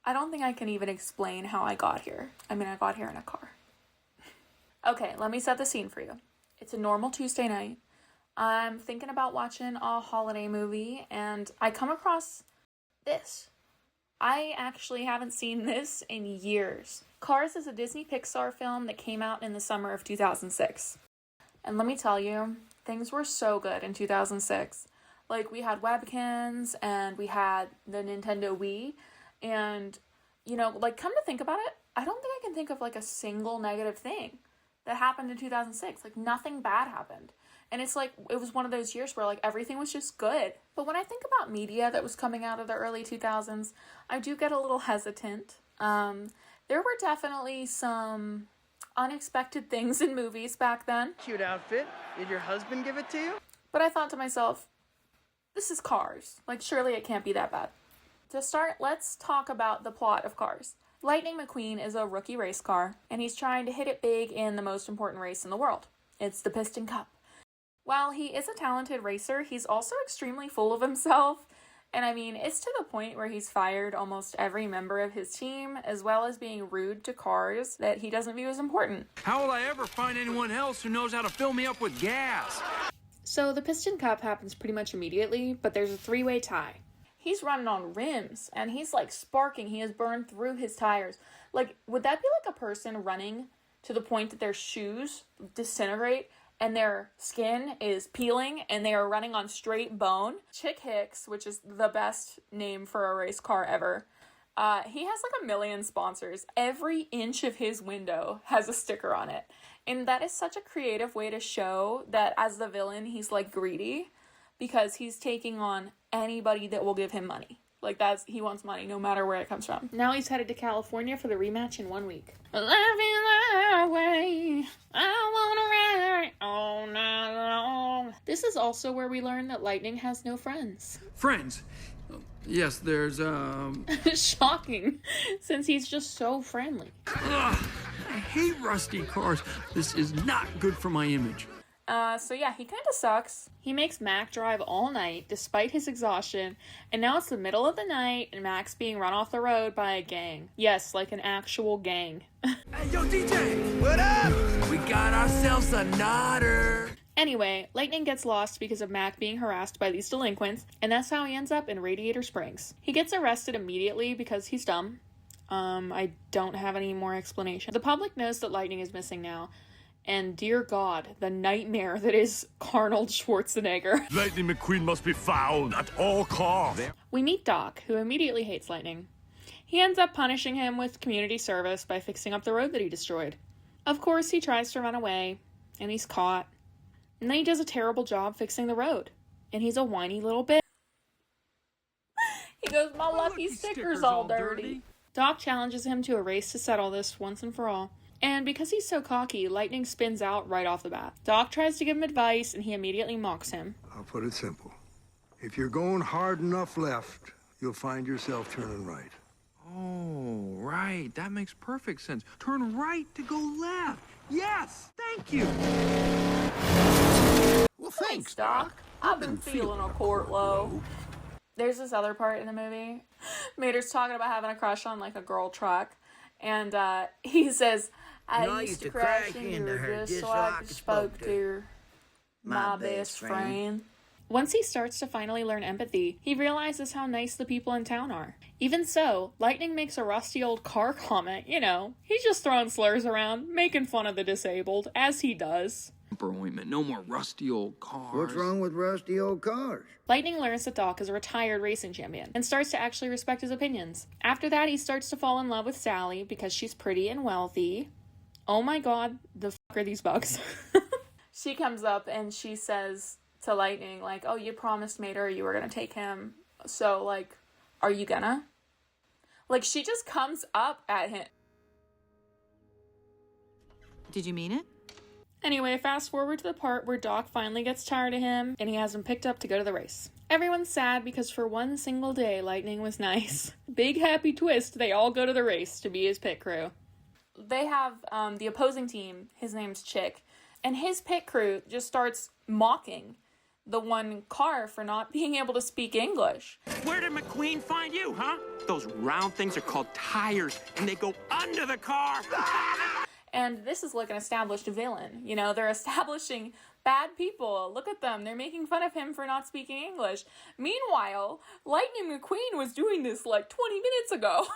I don't think I can even explain how I got here. I mean, I got here in a car. Okay, let me set the scene for you. It's a normal Tuesday night. I'm thinking about watching a holiday movie, and I come across this. I actually haven't seen this in years. Cars is a Disney Pixar film that came out in the summer of 2006. And let me tell you, things were so good in 2006. Like, we had webcams, and we had the Nintendo Wii, and, you know, like, come to think about it, I don't think I can think of, like, a single negative thing that happened in 2006. Like, nothing bad happened. And it's like, it was one of those years where, like, everything was just good. But when I think about media that was coming out of the early 2000s, I do get a little hesitant. There were definitely some unexpected things in movies back then. Cute outfit. Did your husband give it to you? But I thought to myself, this is Cars. Like, surely it can't be that bad. To start, let's talk about the plot of Cars. Lightning McQueen is a rookie race car, and he's trying to hit it big in the most important race in the world. It's the Piston Cup. While he is a talented racer, he's also extremely full of himself. And I mean, it's to the point where he's fired almost every member of his team, as well as being rude to cars that he doesn't view as important. How will I ever find anyone else who knows how to fill me up with gas? So the Piston Cup happens pretty much immediately, but there's a three-way tie. He's running on rims, and he's like sparking. He has burned through his tires. Like, would that be like a person running to the point that their shoes disintegrate and their skin is peeling and they are running on straight bone? Chick Hicks, which is the best name for a race car ever, he has like 1 million sponsors. Every inch of his window has a sticker on it. And that is such a creative way to show that as the villain, he's like greedy because he's taking on anybody that will give him money. Like, he wants money no matter where it comes from. Now he's headed to California for the rematch in 1 week. I love you that way. I wanna ride all night long. This is also where we learn that Lightning has no friends. Friends? Yes, there's, Shocking, since he's just so friendly. Ugh, I hate rusty cars. This is not good for my image. So yeah, he kind of sucks. He makes Mac drive all night, despite his exhaustion, and now it's the middle of the night, and Mac's being run off the road by a gang. Yes, like an actual gang. Hey, yo, DJ! What up? We got ourselves a nodder. Anyway, Lightning gets lost because of Mac being harassed by these delinquents, and that's how he ends up in Radiator Springs. He gets arrested immediately because he's dumb. I don't have any more explanation. The public knows that Lightning is missing now, and dear God, the nightmare that is Arnold Schwarzenegger. Lightning McQueen must be found at all costs. We meet Doc, who immediately hates Lightning. He ends up punishing him with community service by fixing up the road that he destroyed. Of course, he tries to run away, and he's caught. And then he does a terrible job fixing the road. And he's a whiny little bitch. He goes, my lucky sticker's all dirty. Doc challenges him to a race to settle this once and for all. And because he's so cocky, Lightning spins out right off the bat. Doc tries to give him advice, and he immediately mocks him. I'll put it simple. If you're going hard enough left, you'll find yourself turning right. Oh, right. That makes perfect sense. Turn right to go left. Yes! Thank you! Well, Thanks, Doc. I've been feeling a quart low. There's this other part in the movie. Mater's talking about having a crush on, like, a girl truck. And he says, I used to crash into her just so I spoke to her. My best friend. Once he starts to finally learn empathy, he realizes how nice the people in town are. Even so, Lightning makes a rusty old car comment. You know, he's just throwing slurs around, making fun of the disabled, as he does. Ointment. No more rusty old cars. What's wrong with rusty old cars? Lightning learns that Doc is a retired racing champion and starts to actually respect his opinions. After that, he starts to fall in love with Sally because she's pretty and wealthy. Oh my God, the fuck are these bugs? She comes up and she says to Lightning, like, oh, you promised Mater you were gonna take him, so, like, are you gonna? Like, she just comes up at him. Did you mean it? Anyway, fast forward to the part where Doc finally gets tired of him and he has him picked up to go to the race. Everyone's sad because for one single day, Lightning was nice. Big happy twist, they all go to the race to be his pit crew. They have the opposing team, his name's Chick, and his pit crew just starts mocking the one car for not being able to speak English. Where did McQueen find you, huh? Those round things are called tires, and they go under the car. And this is like an established villain. You know, they're establishing bad people. Look at them. They're making fun of him for not speaking English. Meanwhile, Lightning McQueen was doing this like 20 minutes ago.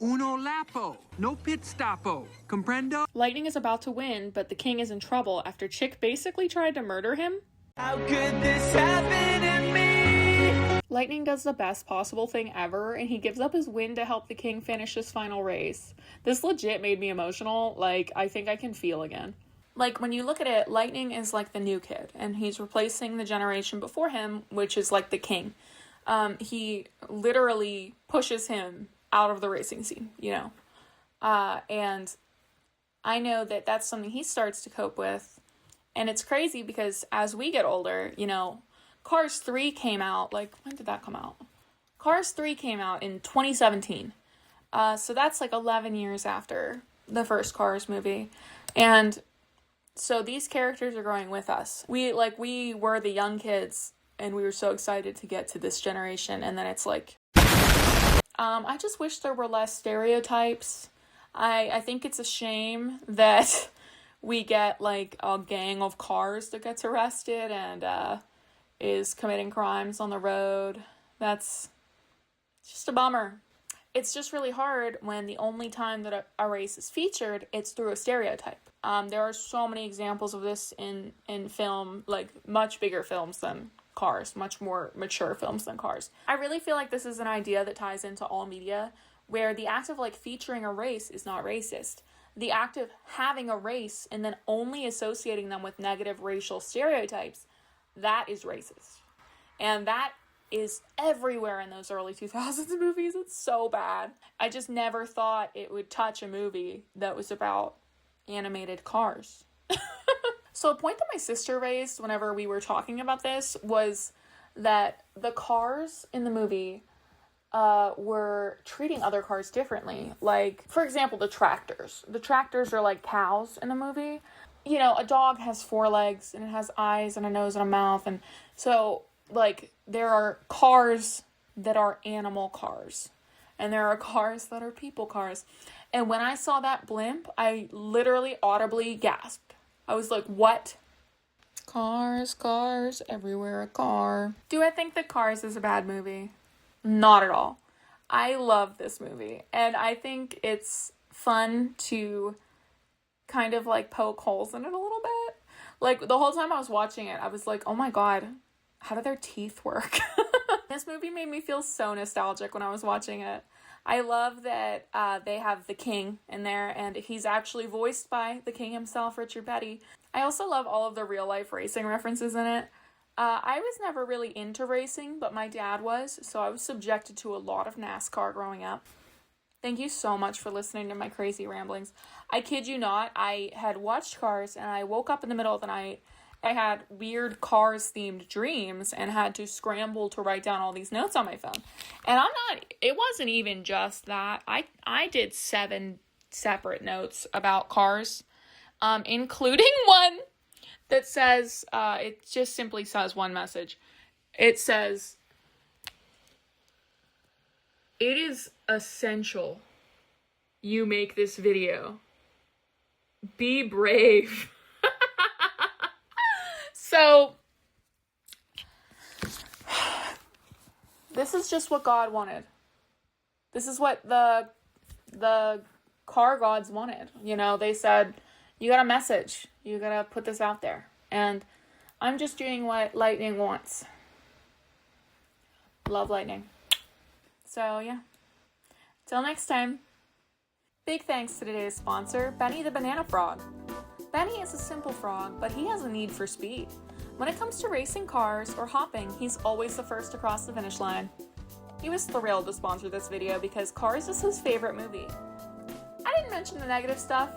Uno lapo, no pit stopo, comprendo? Lightning is about to win, but the king is in trouble after Chick basically tried to murder him. How could this happen to me? Lightning does the best possible thing ever, and he gives up his win to help the king finish his final race. This legit made me emotional. Like, I think I can feel again. Like, when you look at it, Lightning is like the new kid, and he's replacing the generation before him, which is like the king. He literally pushes him out of the racing scene, you know. And I know that that's something he starts to cope with. And it's crazy because as we get older, you know, Cars 3 came out, like, when did that come out? Cars 3 came out in 2017. So that's like 11 years after the first Cars movie. And so these characters are growing with us. We were the young kids and we were so excited to get to this generation. And then it's like, I just wish there were less stereotypes. I think it's a shame that we get like a gang of cars that gets arrested and is committing crimes on the road. That's just a bummer. It's just really hard when the only time that a race is featured, it's through a stereotype. There are so many examples of this in film, like much bigger films than Cars, much more mature films than Cars. I really feel like this is an idea that ties into all media, where the act of like featuring a race is not racist. The act of having a race and then only associating them with negative racial stereotypes, that is racist. And that is everywhere in those early 2000s movies. It's so bad. I just never thought it would touch a movie that was about animated cars. So a point that my sister raised whenever we were talking about this was that the cars in the movie were treating other cars differently. Like, for example, the tractors. The tractors are like cows in the movie. You know, a dog has 4 legs and it has eyes and a nose and a mouth. And so, like, there are cars that are animal cars. And there are cars that are people cars. And when I saw that blimp, I literally audibly gasped. I was like, what? Cars, everywhere a car. Do I think that Cars is a bad movie? Not at all. I love this movie. And I think it's fun to kind of like poke holes in it a little bit. Like the whole time I was watching it, I was like, oh my God, how do their teeth work? This movie made me feel so nostalgic when I was watching it. I love that they have the king in there, and he's actually voiced by the king himself, Richard Petty. I also love all of the real-life racing references in it. I was never really into racing, but my dad was, so I was subjected to a lot of NASCAR growing up. Thank you so much for listening to my crazy ramblings. I kid you not, I had watched Cars, and I woke up in the middle of the night. I had weird Cars-themed dreams and had to scramble to write down all these notes on my phone. And it wasn't even just that. I did 7 separate notes about Cars, including one that says, it just simply says one message. It says, it is essential you make this video. Be brave. So, this is just what God wanted. This is what the car gods wanted. You know, they said, you got a message. You gotta put this out there. And I'm just doing what Lightning wants. Love Lightning. So, yeah. Till next time. Big thanks to today's sponsor, Benny the Banana Frog. Benny is a simple frog, but he has a need for speed. When it comes to racing cars or hopping, he's always the first to cross the finish line. He was thrilled to sponsor this video because Cars is his favorite movie. I didn't mention the negative stuff,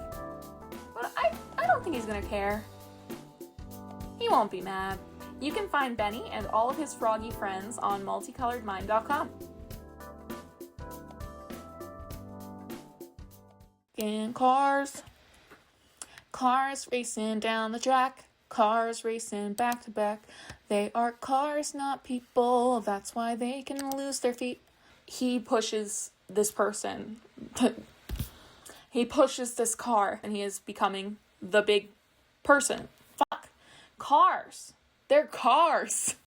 but I don't think he's gonna care. He won't be mad. You can find Benny and all of his froggy friends on multicoloredmind.com. In Cars racing down the track, cars racing back to back, They are cars, not people. That's why they can lose their feet. He pushes this person. He pushes this car, and he is becoming the big person. Fuck. Cars. They're cars.